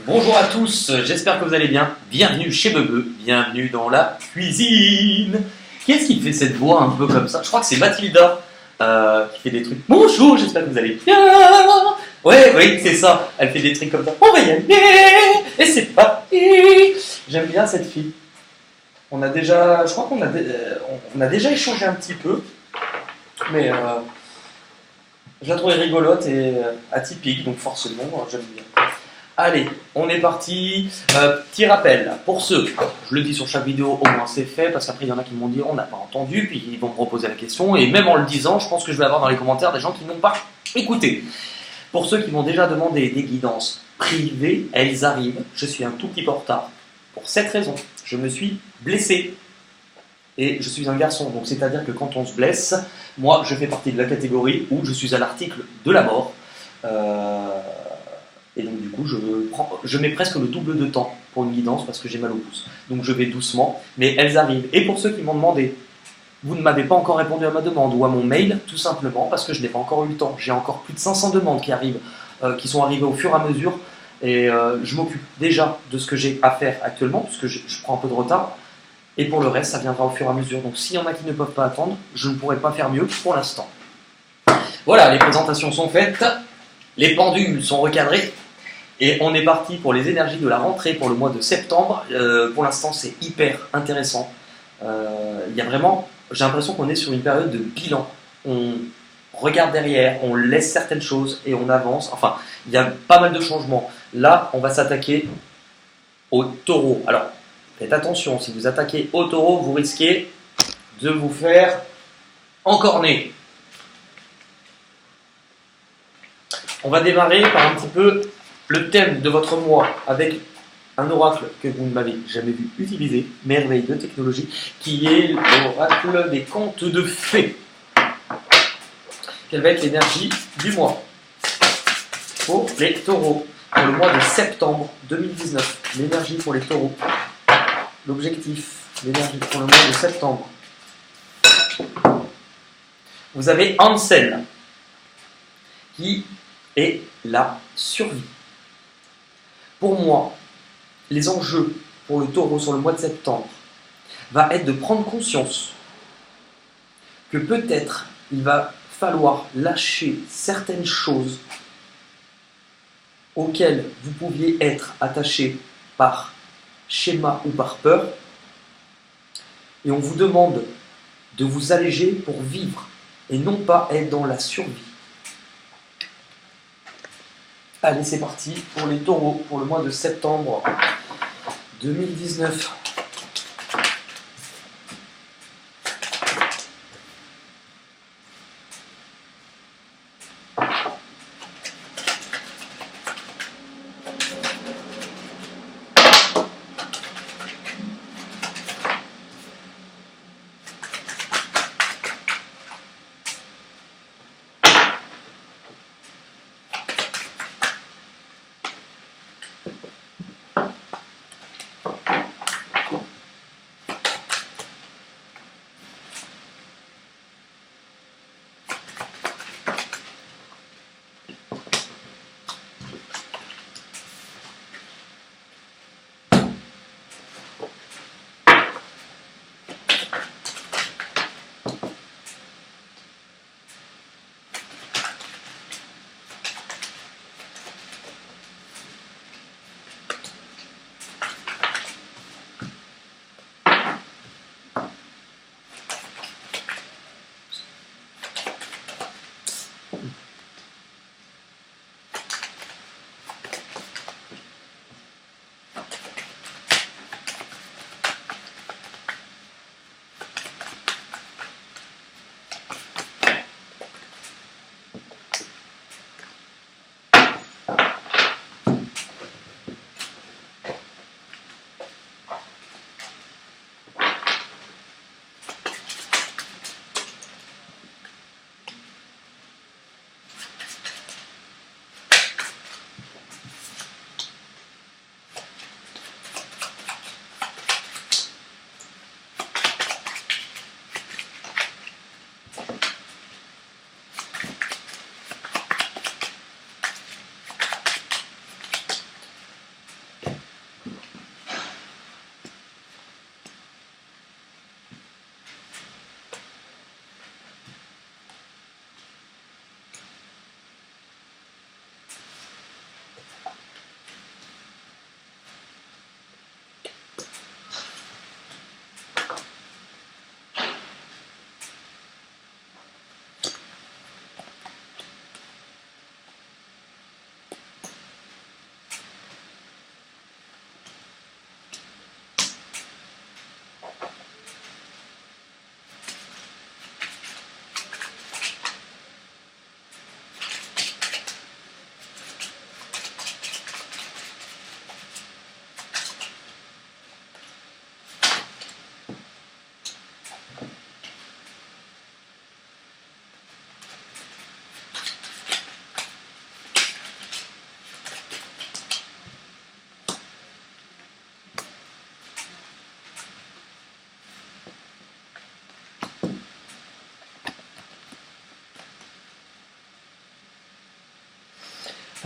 Bonjour à tous, j'espère que vous allez bien. Bienvenue chez Bebe, bienvenue dans la cuisine. Qui est-ce qui fait cette voix un peu comme ça? Je crois que c'est Mathilda qui fait des trucs. Bonjour, j'espère que vous allez bien. Ouais, oui, c'est ça. Elle fait des trucs comme ça. On va y aller. Et c'est parti. J'aime bien cette fille. Je crois on a déjà échangé un petit peu, mais je la trouvais rigolote et atypique, donc forcément, j'aime bien. Allez, on est parti. Petit rappel, pour ceux, je le dis sur chaque vidéo, au moins c'est fait, parce qu'après il y en a qui m'ont dit on n'a pas entendu, puis ils vont me reposer la question, et même en le disant, je pense que je vais avoir dans les commentaires des gens qui n'ont pas écouté. Pour ceux qui m'ont déjà demandé des guidances privées, elles arrivent. Je suis un tout petit peu en retard. Pour cette raison, je me suis blessé. Et je suis un garçon, donc c'est-à-dire que quand on se blesse, moi je fais partie de la catégorie où je suis à l'article de la mort. Et donc du coup, je mets presque le double de temps pour une guidance parce que j'ai mal au pouce. Donc je vais doucement, mais elles arrivent. Et pour ceux qui m'ont demandé, vous ne m'avez pas encore répondu à ma demande ou à mon mail, tout simplement parce que je n'ai pas encore eu le temps. J'ai encore plus de 500 demandes qui arrivent, qui sont arrivées au fur et à mesure. Et je m'occupe déjà de ce que j'ai à faire actuellement, puisque je prends un peu de retard. Et pour le reste, ça viendra au fur et à mesure. Donc s'il y en a qui ne peuvent pas attendre, je ne pourrai pas faire mieux pour l'instant. Voilà, les présentations sont faites, les pendules sont recadrées. Et on est parti pour les énergies de la rentrée pour le mois de septembre. Pour l'instant, c'est hyper intéressant. Il y a vraiment, j'ai l'impression qu'on est sur une période de bilan. On regarde derrière, on laisse certaines choses et on avance. Enfin, il y a pas mal de changements. Là, on va s'attaquer au taureau. Alors, faites attention, si vous attaquez au taureau, vous risquez de vous faire encorner. On va démarrer par un petit peu le thème de votre mois avec un oracle que vous ne m'avez jamais vu utiliser, merveille de technologie, qui est l'oracle des contes de fées. Quelle va être l'énergie du mois pour les taureaux pour le mois de septembre 2019? L'énergie pour les taureaux. L'objectif, l'énergie pour le mois de septembre. Vous avez Ansel, qui est la survie. Pour moi, les enjeux pour le taureau sur le mois de septembre va être de prendre conscience que peut-être il va falloir lâcher certaines choses auxquelles vous pouviez être attaché par schéma ou par peur, et on vous demande de vous alléger pour vivre et non pas être dans la survie. Allez, c'est parti pour les taureaux pour le mois de septembre 2019.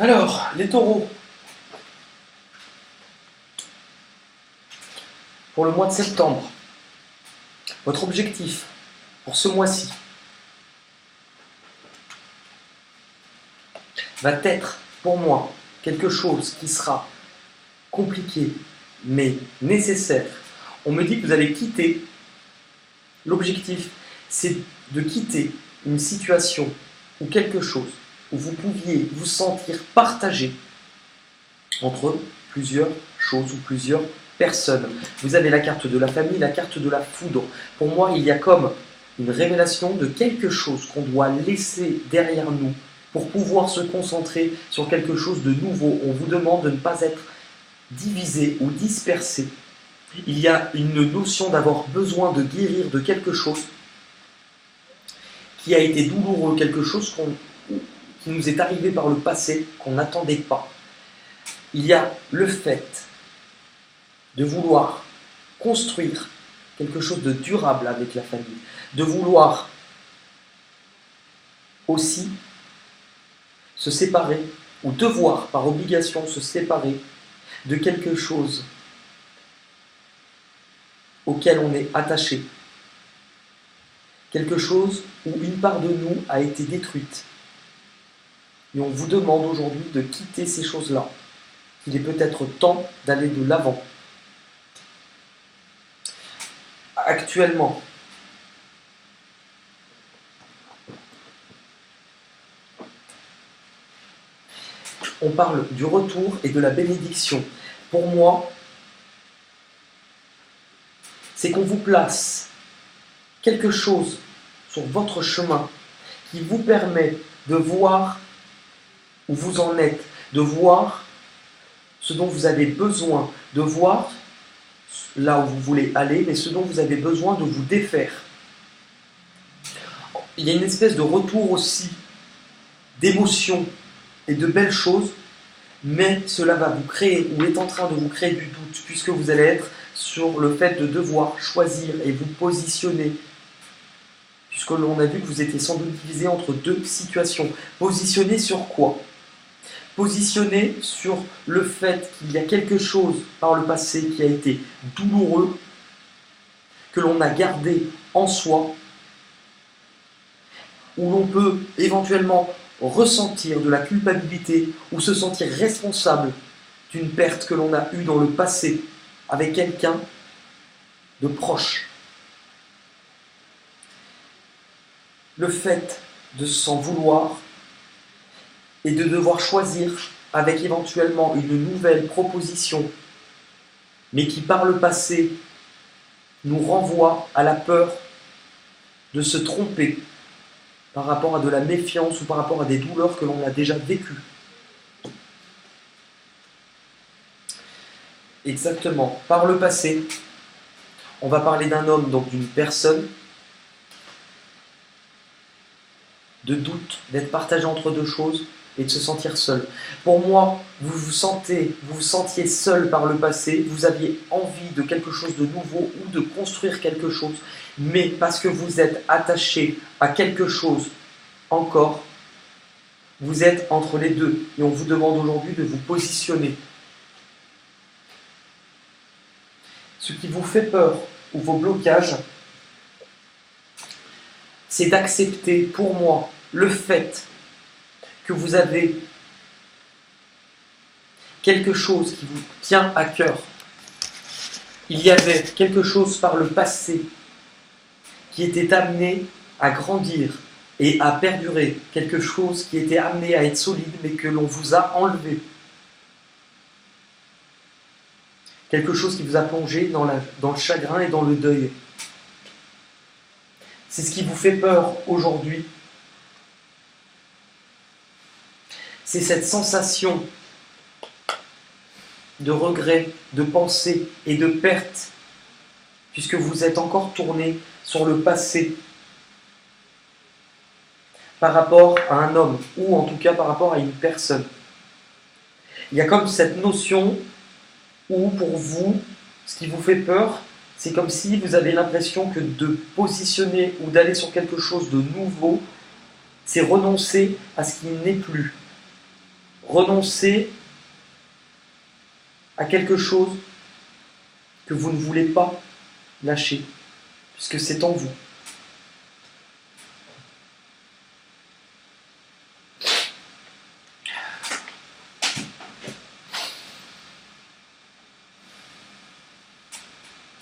Alors, les taureaux. Pour le mois de septembre, votre objectif pour ce mois-ci va être pour moi quelque chose qui sera compliqué mais nécessaire. On me dit que vous allez quitter. L'objectif, c'est de quitter une situation ou quelque chose où vous pouviez vous sentir partagé entre plusieurs choses ou plusieurs personnes. Vous avez la carte de la famille, la carte de la foudre. Pour moi, il y a comme une révélation de quelque chose qu'on doit laisser derrière nous pour pouvoir se concentrer sur quelque chose de nouveau. On vous demande de ne pas être divisé ou dispersé. Il y a une notion d'avoir besoin de guérir de quelque chose qui a été douloureux, quelque chose qui nous est arrivé par le passé, qu'on n'attendait pas. Il y a le fait de vouloir construire quelque chose de durable avec la famille, de vouloir aussi se séparer ou devoir par obligation se séparer de quelque chose auquel on est attaché, quelque chose où une part de nous a été détruite. Et on vous demande aujourd'hui de quitter ces choses-là. Il est peut-être temps d'aller de l'avant. Actuellement, on parle du retour et de la bénédiction. Pour moi, c'est qu'on vous place quelque chose sur votre chemin qui vous permet de voir où vous en êtes, de voir ce dont vous avez besoin, de voir là où vous voulez aller, mais ce dont vous avez besoin de vous défaire. Il y a une espèce de retour aussi d'émotions et de belles choses, mais cela va vous créer, ou est en train de vous créer du doute, puisque vous allez être sur le fait de devoir choisir et vous positionner, puisque l'on a vu que vous étiez sans doute divisé entre deux situations. Positionner sur quoi ? Positionner sur le fait qu'il y a quelque chose par le passé qui a été douloureux, que l'on a gardé en soi, où l'on peut éventuellement ressentir de la culpabilité ou se sentir responsable d'une perte que l'on a eue dans le passé avec quelqu'un de proche. Le fait de s'en vouloir et de devoir choisir avec éventuellement une nouvelle proposition, mais qui par le passé nous renvoie à la peur de se tromper par rapport à de la méfiance ou par rapport à des douleurs que l'on a déjà vécues. Exactement. Par le passé, on va parler d'un homme, donc d'une personne, de doute, d'être partagé entre deux choses et de se sentir seul. Pour moi, vous vous sentiez seul par le passé, vous aviez envie de quelque chose de nouveau ou de construire quelque chose, mais parce que vous êtes attaché à quelque chose encore, vous êtes entre les deux et on vous demande aujourd'hui de vous positionner. Ce qui vous fait peur ou vos blocages, c'est d'accepter pour moi le fait que vous avez quelque chose qui vous tient à cœur. Il y avait quelque chose par le passé qui était amené à grandir et à perdurer, quelque chose qui était amené à être solide mais que l'on vous a enlevé. Quelque chose qui vous a plongé dans le chagrin et dans le deuil. C'est ce qui vous fait peur aujourd'hui. C'est cette sensation de regret, de pensée et de perte, puisque vous êtes encore tourné sur le passé par rapport à un homme, ou en tout cas par rapport à une personne. Il y a comme cette notion où pour vous, ce qui vous fait peur, c'est comme si vous avez l'impression que de positionner ou d'aller sur quelque chose de nouveau, c'est renoncer à ce qui n'est plus. renoncer à quelque chose que vous ne voulez pas lâcher, puisque c'est en vous.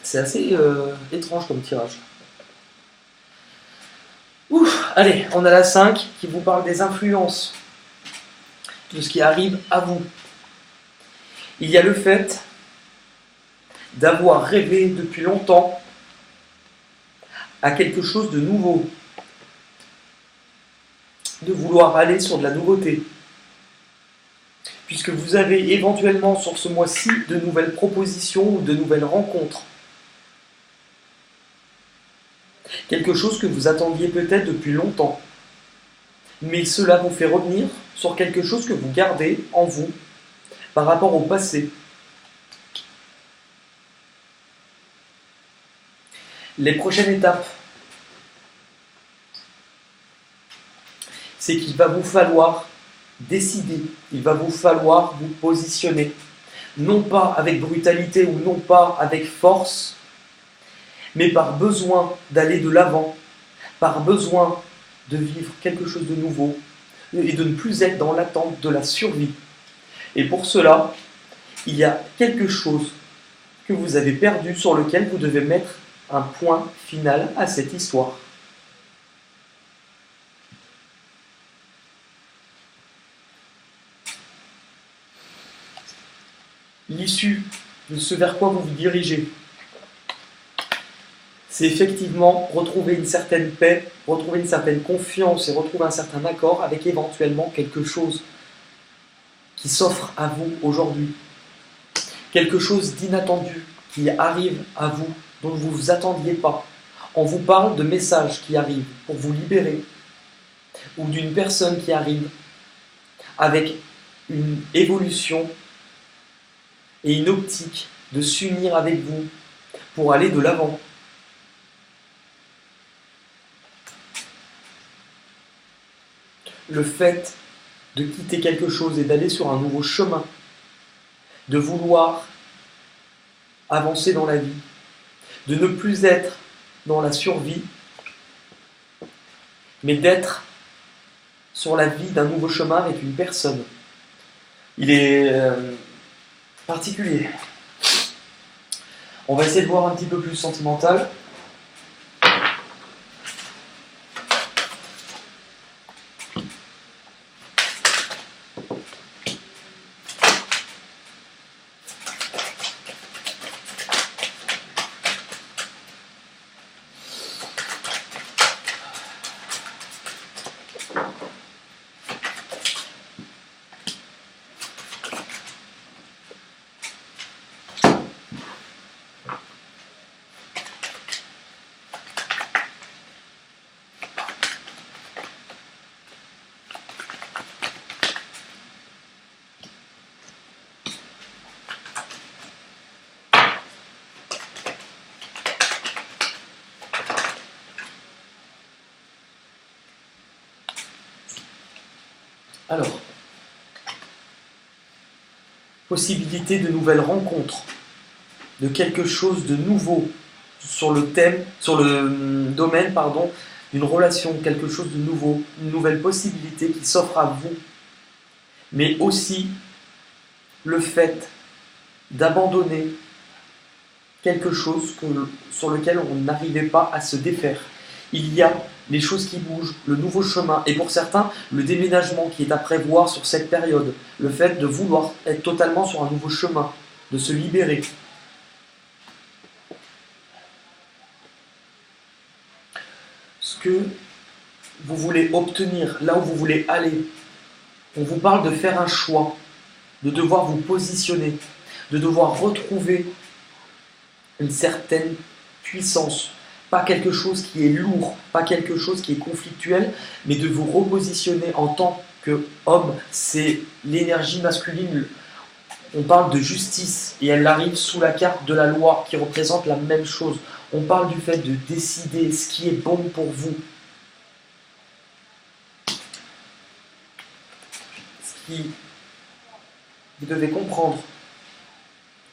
C'est assez étrange comme tirage. Ouf, allez, on a la 5 qui vous parle des influences, de ce qui arrive à vous. Il y a le fait d'avoir rêvé depuis longtemps à quelque chose de nouveau, de vouloir aller sur de la nouveauté, puisque vous avez éventuellement sur ce mois-ci de nouvelles propositions ou de nouvelles rencontres. Quelque chose que vous attendiez peut-être depuis longtemps. Mais cela vous fait revenir sur quelque chose que vous gardez en vous par rapport au passé. Les prochaines étapes, c'est qu'il va vous falloir décider, il va vous falloir vous positionner. Non pas avec brutalité ou non pas avec force, mais par besoin d'aller de l'avant, par besoin de vivre quelque chose de nouveau et de ne plus être dans l'attente de la survie. Et pour cela, il y a quelque chose que vous avez perdu sur lequel vous devez mettre un point final à cette histoire. L'issue de ce vers quoi vous vous dirigez, c'est effectivement retrouver une certaine paix, retrouver une certaine confiance et retrouver un certain accord avec éventuellement quelque chose qui s'offre à vous aujourd'hui. Quelque chose d'inattendu qui arrive à vous, dont vous ne vous attendiez pas. On vous parle de messages qui arrivent pour vous libérer, ou d'une personne qui arrive avec une évolution et une optique de s'unir avec vous pour aller de l'avant. Le fait de quitter quelque chose et d'aller sur un nouveau chemin, de vouloir avancer dans la vie, de ne plus être dans la survie, mais d'être sur la vie d'un nouveau chemin avec une personne. Il est particulier. On va essayer de voir un petit peu plus sentimental. Alors, possibilité de nouvelles rencontres, de quelque chose de nouveau sur le thème, sur le domaine, d'une relation, quelque chose de nouveau, une nouvelle possibilité qui s'offre à vous, mais aussi le fait d'abandonner quelque chose sur lequel on n'arrivait pas à se défaire. Il y a les choses qui bougent, le nouveau chemin, et pour certains, le déménagement qui est à prévoir sur cette période, le fait de vouloir être totalement sur un nouveau chemin, de se libérer. Ce que vous voulez obtenir, là où vous voulez aller, on vous parle de faire un choix, de devoir vous positionner, de devoir retrouver une certaine puissance. Pas quelque chose qui est lourd, pas quelque chose qui est conflictuel, mais de vous repositionner en tant qu'homme. C'est l'énergie masculine. On parle de justice et elle arrive sous la carte de la loi qui représente la même chose. On parle du fait de décider ce qui est bon pour vous. Ce qui vous devez comprendre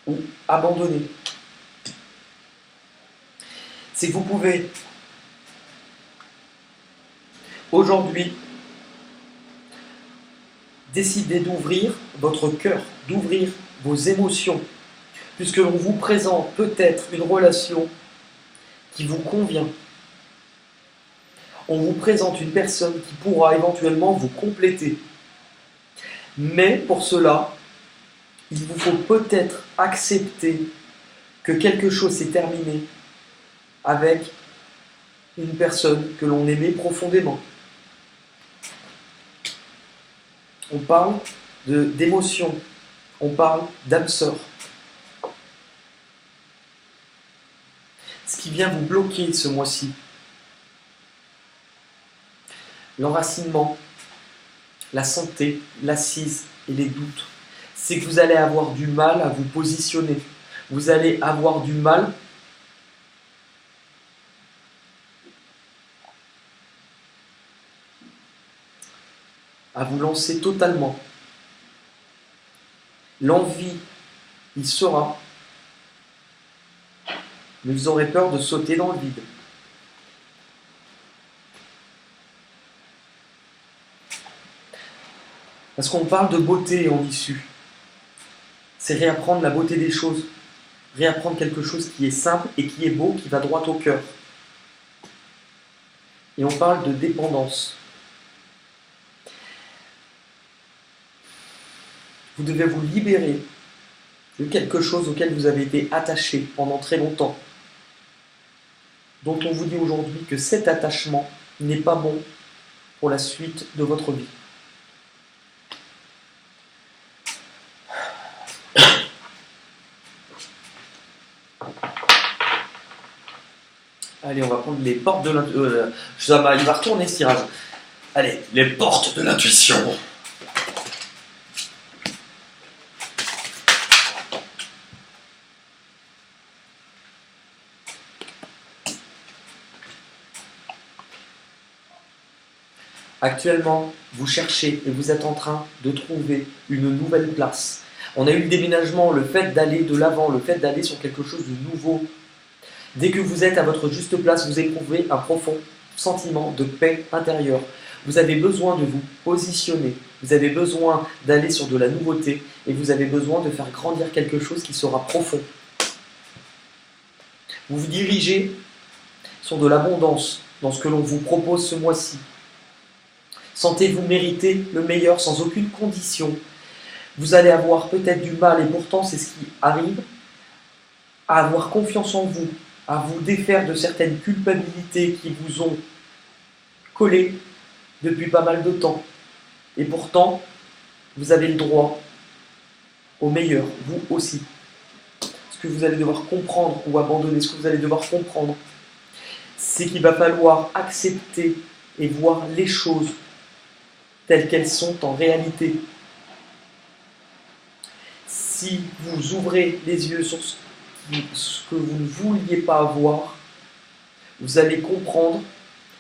ou abandonner, c'est que vous pouvez aujourd'hui décider d'ouvrir votre cœur, d'ouvrir vos émotions, puisque l'on vous présente peut-être une relation qui vous convient. On vous présente une personne qui pourra éventuellement vous compléter. Mais pour cela, il vous faut peut-être accepter que quelque chose s'est terminé avec une personne que l'on aimait profondément. On parle d'émotion, on parle d'âme sœur. Ce qui vient vous bloquer ce mois-ci, l'enracinement, la santé, l'assise et les doutes, c'est que vous allez avoir du mal à vous positionner. Vous allez avoir du mal à vous lancer totalement. L'envie, il sera, mais vous aurez peur de sauter dans le vide. Parce qu'on parle de beauté en issue. C'est réapprendre la beauté des choses. Réapprendre quelque chose qui est simple et qui est beau, qui va droit au cœur. Et on parle de dépendance. Vous devez vous libérer de quelque chose auquel vous avez été attaché pendant très longtemps, dont on vous dit aujourd'hui que cet attachement n'est pas bon pour la suite de votre vie. Allez, on va prendre les portes de l'intuition. Il va retourner ce tirage. Allez, les portes de l'intuition. Actuellement, vous cherchez et vous êtes en train de trouver une nouvelle place. On a eu le déménagement, le fait d'aller de l'avant, le fait d'aller sur quelque chose de nouveau. Dès que vous êtes à votre juste place, vous éprouvez un profond sentiment de paix intérieure. Vous avez besoin de vous positionner, vous avez besoin d'aller sur de la nouveauté et vous avez besoin de faire grandir quelque chose qui sera profond. Vous vous dirigez sur de l'abondance dans ce que l'on vous propose ce mois-ci. Sentez-vous mériter le meilleur sans aucune condition. Vous allez avoir peut-être du mal, et pourtant c'est ce qui arrive, à avoir confiance en vous, à vous défaire de certaines culpabilités qui vous ont collé depuis pas mal de temps. Et pourtant, vous avez le droit au meilleur, vous aussi. Ce que vous allez devoir comprendre ou abandonner, ce que vous allez devoir comprendre, c'est qu'il va falloir accepter et voir les choses telles qu'elles sont en réalité. Si vous ouvrez les yeux sur ce que vous ne vouliez pas voir, vous allez comprendre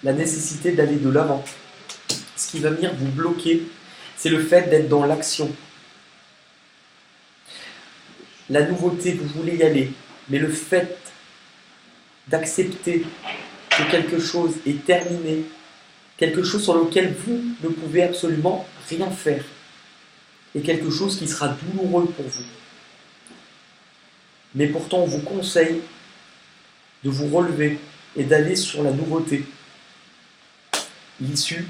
la nécessité d'aller de l'avant. Ce qui va venir vous bloquer, c'est le fait d'être dans l'action. La nouveauté, vous voulez y aller, mais le fait d'accepter que quelque chose est terminé, quelque chose sur lequel vous ne pouvez absolument rien faire, et quelque chose qui sera douloureux pour vous. Mais pourtant, on vous conseille de vous relever et d'aller sur la nouveauté. L'issue,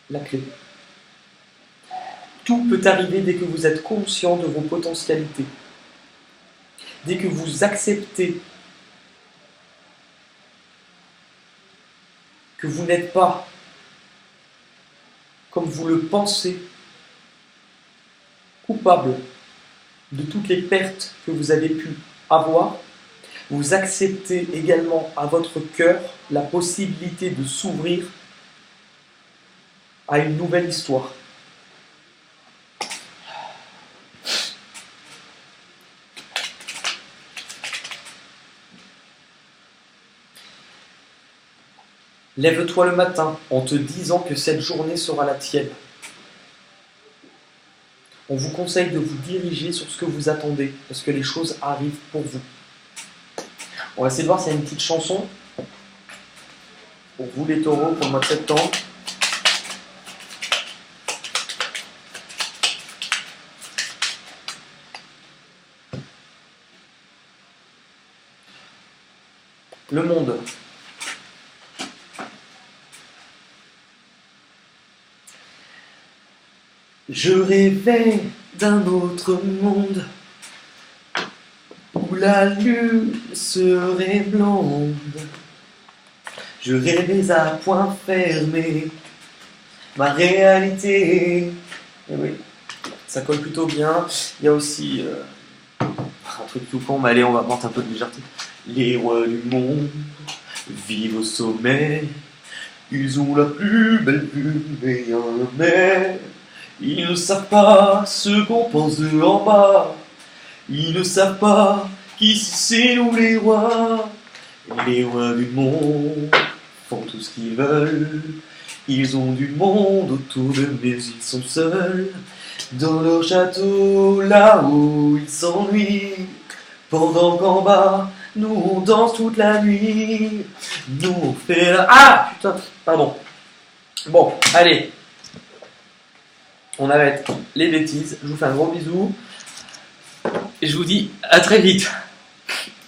la clé. Tout peut arriver dès que vous êtes conscient de vos potentialités. Dès que vous acceptez que vous n'êtes pas comme vous le pensez, coupable de toutes les pertes que vous avez pu avoir, vous acceptez également à votre cœur la possibilité de s'ouvrir à une nouvelle histoire. Lève-toi le matin en te disant que cette journée sera la tienne. On vous conseille de vous diriger sur ce que vous attendez, parce que les choses arrivent pour vous. On va essayer de voir s'il y a une petite chanson pour vous les taureaux pour le mois de septembre. Le monde. Je rêvais d'un autre monde où la lune serait blonde. Je rêvais à point fermé ma réalité. Et oui, ça colle plutôt bien. Il y a aussi un truc tout con, mais allez, on va apporter un peu de légèreté. Les rois du monde vivent au sommet. Ils ont la plus belle vue, mais il y en a mais. Ils ne savent pas ce qu'on pense de en bas. Ils ne savent pas qu'ici c'est nous les rois. Les rois du monde font tout ce qu'ils veulent. Ils ont du monde autour d'eux, mais ils sont seuls. Dans leur château, là-haut, ils s'ennuient. Pendant qu'en bas, nous on danse toute la nuit. Nous on fait la... Ah putain, pardon. Bon, allez. On arrête les bêtises. Je vous fais un gros bisou. Et je vous dis à très vite.